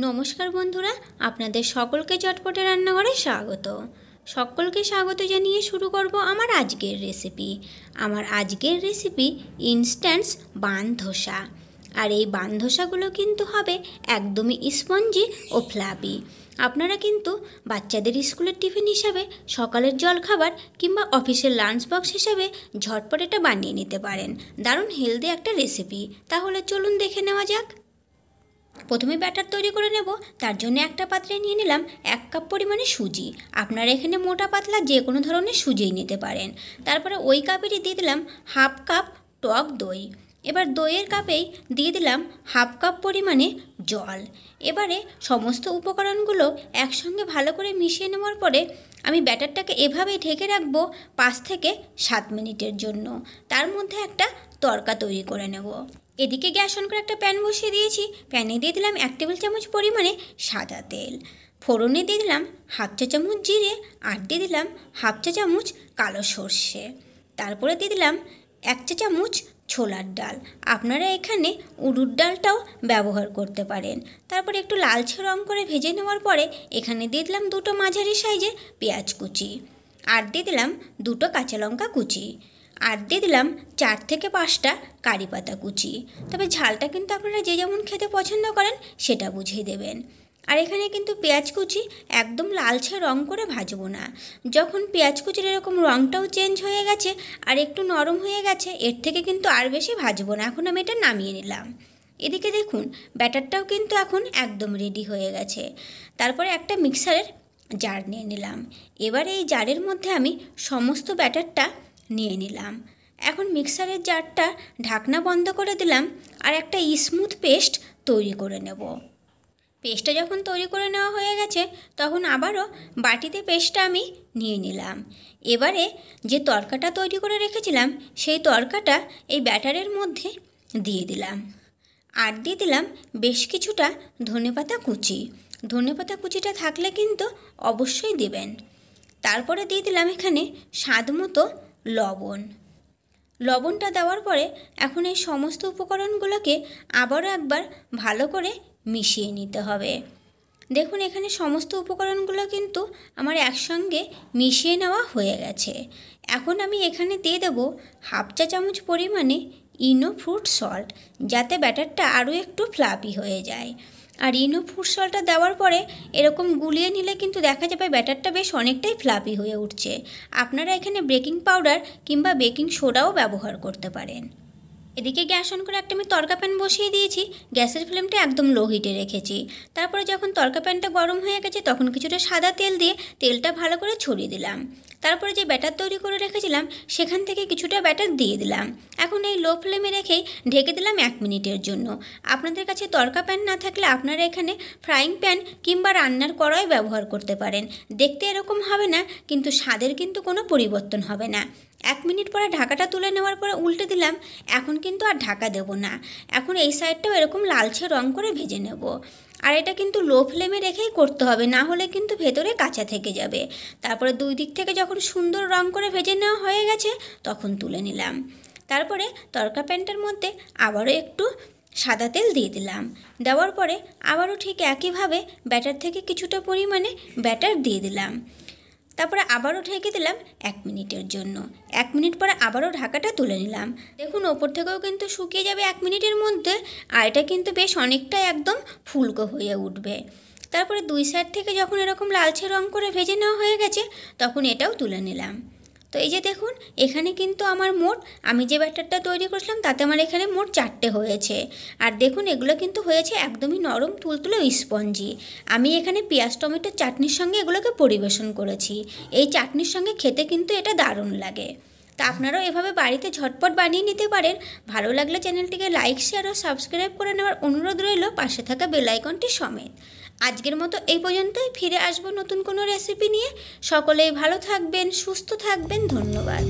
নমস্কার বন্ধুরা, আপনাদের সকলকে চটপটে রান্নাঘরে স্বাগত। সকলকে স্বাগত জানিয়ে শুরু করব আমার আজকের রেসিপি। আমার আজকের রেসিপি ইনস্ট্যান্ট বান ধোসা। আর এই বান ধোসাগুলো কিন্তু হবে একদমই স্পঞ্জি ও ফ্লাফি। আপনারা কিন্তু বাচ্চাদের স্কুলের টিফিন হিসাবে, সকালের জলখাবার কিংবা অফিসের লাঞ্চ বক্স হিসাবে ঝটপট এটা বানিয়ে নিতে পারেন। দারুণ হেলদি একটা রেসিপি। তাহলে চলুন দেখে নেওয়া যাক। প্রথমে ব্যাটার তৈরি করে নেব। তার জন্য একটা পাত্রে নিয়ে নিলাম 1 কাপ পরিমাণে সুজি। আপনারা এখানে মোটা পাতলা যে কোনো ধরনের সুজিই নিতে পারেন। তারপরে ওই কাপেরই দিয়ে দিলাম 1/2 কাপ টক দই। এবার দইয়ের কাপেই দিয়ে দিলাম 1/2 কাপ পরিমাণে জল। এবারে সমস্ত উপকরণগুলো একসঙ্গে ভালো করে মিশিয়ে নেওয়ার পরে আমি ব্যাটারটাকে এভাবেই ঢেকে রাখবো 5 থেকে 7 মিনিটের জন্য। তার মধ্যে একটা তড়কা তৈরি করে নেব। এদিকে গ্যাস অন করে একটা প্যান বসিয়ে দিয়েছি। প্যানে দিয়ে দিলাম 1 টেবিল চামচ পরিমাণে সাদা তেল। ফোড়নে দিয়ে দিলাম 1/2 চা চামচ জিরে আর দিয়ে দিলাম 1/2 চা চামচ কালো সর্ষে। তারপরে দিয়ে দিলাম 1 চা চামচ ছোলার ডাল। আপনারা এখানে উড়ুর ডালটাও ব্যবহার করতে পারেন। তারপরে একটু লালচে রং করে ভেজে নেওয়ার পরে এখানে দিয়ে দিলাম 2টো মাঝারি সাইজের পেঁয়াজ কুচি আর দিয়ে দিলাম 2টো কাঁচা লঙ্কা কুচি আর দিয়ে দিলাম 4 থেকে 5টা কারি পাতা কুচি। তবে ঝালটা কিন্তু আপনারা যে যেমন খেতে পছন্দ করেন সেটা বুঝেই দেবেন। আর এখানে কিন্তু পেঁয়াজ কুচি একদম লালচে রং করে ভাজবো না। যখন পেঁয়াজ কুচির এরকম রংটাও চেঞ্জ হয়ে গেছে আর একটু নরম হয়ে গেছে, এর থেকে কিন্তু আর বেশি ভাজবো না। এখন আমি এটা নামিয়ে নিলাম। এদিকে দেখুন ব্যাটারটাও কিন্তু এখন একদম রেডি হয়ে গেছে। তারপরে একটা মিক্সারের জার নিয়ে নিলাম। এবার এই জারের মধ্যে আমি সমস্ত ব্যাটারটা নিয়ে নিলাম। এখন মিক্সারের জারটা ঢাকনা বন্ধ করে দিলাম আর একটা স্মুথ পেস্ট তৈরি করে নেব। পেস্টটা যখন তৈরি করে নেওয়া হয়ে গেছে তখন আবারও বাটিতে পেস্টটা আমি নিয়ে নিলাম। এবারে যে তড়কাটা তৈরি করে রেখেছিলাম সেই তড়কাটা এই ব্যাটারের মধ্যে দিয়ে দিলাম আর দিয়ে দিলাম বেশ কিছুটা ধনেপাতা কুচি। ধনেপাতা কুচিটা থাকলে কিন্তু অবশ্যই দেবেন। তারপরে দিয়ে দিলাম এখানে স্বাদ মতো লবণ। লবণটা দেওয়ার পরে এখন এই সমস্ত উপকরণগুলোকে আবারও একবার ভালো করে মিশিয়ে নিতে হবে। দেখুন এখানে সমস্ত উপকরণগুলো কিন্তু আমার একসঙ্গে মিশিয়ে নেওয়া হয়ে গেছে। এখন আমি এখানে দিয়ে দেবো 1/2 চা চামচ পরিমাণে ইনো ফ্রুট সল্ট, যাতে ব্যাটারটা আরও একটু ফ্লাফি হয়ে যায়। আর ইনো ফ্রুট সল্টটা দেওয়ার পরে এরকম গুলিয়ে নিলে কিন্তু দেখা যাবে ব্যাটারটা বেশ অনেকটাই ফ্লাফি হয়ে উঠছে। আপনারা এখানে বেকিং পাউডার কিংবা বেকিং সোডাও ব্যবহার করতে পারেন। এদিকে গ্যাস অন করে একটা আমি তড়কা প্যান বসিয়ে দিয়েছি। গ্যাসের ফ্লেমটা একদম লো হিটে রেখেছি। তারপরে যখন তড়কা প্যানটা গরম হয়ে গেছে তখন কিছুটা সাদা তেল দিয়ে তেলটা ভালো করে ছড়িয়ে দিলাম। তারপরে যে ব্যাটার তৈরি করে রেখেছিলাম সেখান থেকে কিছুটা ব্যাটার দিয়ে দিলাম। এখন এই লো ফ্লেমে রেখেই ঢেকে দিলাম 1 মিনিটের জন্য। আপনাদের কাছে তড়কা প্যান না থাকলে আপনারা এখানে ফ্রাইং প্যান কিংবা রান্নার কড়াই ব্যবহার করতে পারেন। দেখতে এরকম হবে না, কিন্তু স্বাদের কিন্তু কোনো পরিবর্তন হবে না। 1 মিনিট পরে ঢাকাটা তুলে নেওয়ার পরে উল্টে দিলাম। এখন কিন্তু আর ঢাকা দেব না। এখন এই সাইডটাও এরকম লালচে রং করে ভেজে নেব। আর এটা কিন্তু লো ফ্লেমে রেখেই করতে হবে, না হলে কিন্তু ভেতরে কাঁচা থেকে যাবে। তারপরে 2 দিক থেকে যখন সুন্দর রং করে ভেজে নেওয়া হয়ে গেছে তখন তুলে নিলাম। তারপরে তড়কা প্যানটার মধ্যে আবারও একটু সাদা তেল দিয়ে দিলাম। দেওয়ার পরে আবারও ঠিক একইভাবে ব্যাটার থেকে কিছুটা পরিমাণে ব্যাটার দিয়ে দিলাম। তারপরে আবারও ঢেকে দিলাম 1 মিনিটের জন্য। 1 মিনিট পরে আবারও ঢাকাটা তুলে নিলাম। দেখুন ওপর থেকেও কিন্তু শুকিয়ে যাবে 1 মিনিটের মধ্যে, আর এটা কিন্তু বেশ অনেকটাই একদম ফুলকো হয়ে উঠবে। তারপরে 2 সাইড থেকে যখন এরকম লালচে রং করে ভেজে নেওয়া হয়ে গেছে তখন এটাও তুলে নিলাম। তো এই যে দেখুন এখানে কিন্তু আমার মোট, আমি যে ব্যাটারটা তৈরি করেছিলাম তাতে আমার এখানে মোট 4টে হয়েছে। আর দেখুন এগুলো কিন্তু হয়েছে একদমই নরম তুলতুলে স্পঞ্জি। আমি এখানে পেঁয়াজ টমেটোর চাটনির সঙ্গে এগুলোকে পরিবেশন করেছি। এই চাটনির সঙ্গে খেতে কিন্তু এটা দারুণ লাগে। তা আপনারাও এভাবে বাড়িতে ঝটপট বানিয়ে নিতে পারেন। ভালো লাগলে চ্যানেলটিকে লাইক, শেয়ার ও সাবস্ক্রাইব করে নেওয়ার অনুরোধ রইল, পাশে থাকা বেল আইকনটি সমেত। আজকের মতো এই পর্যন্তই। ফিরে আসবো নতুন কোনো রেসিপি নিয়ে। সকলেই ভালো থাকবেন, সুস্থ থাকবেন। ধন্যবাদ।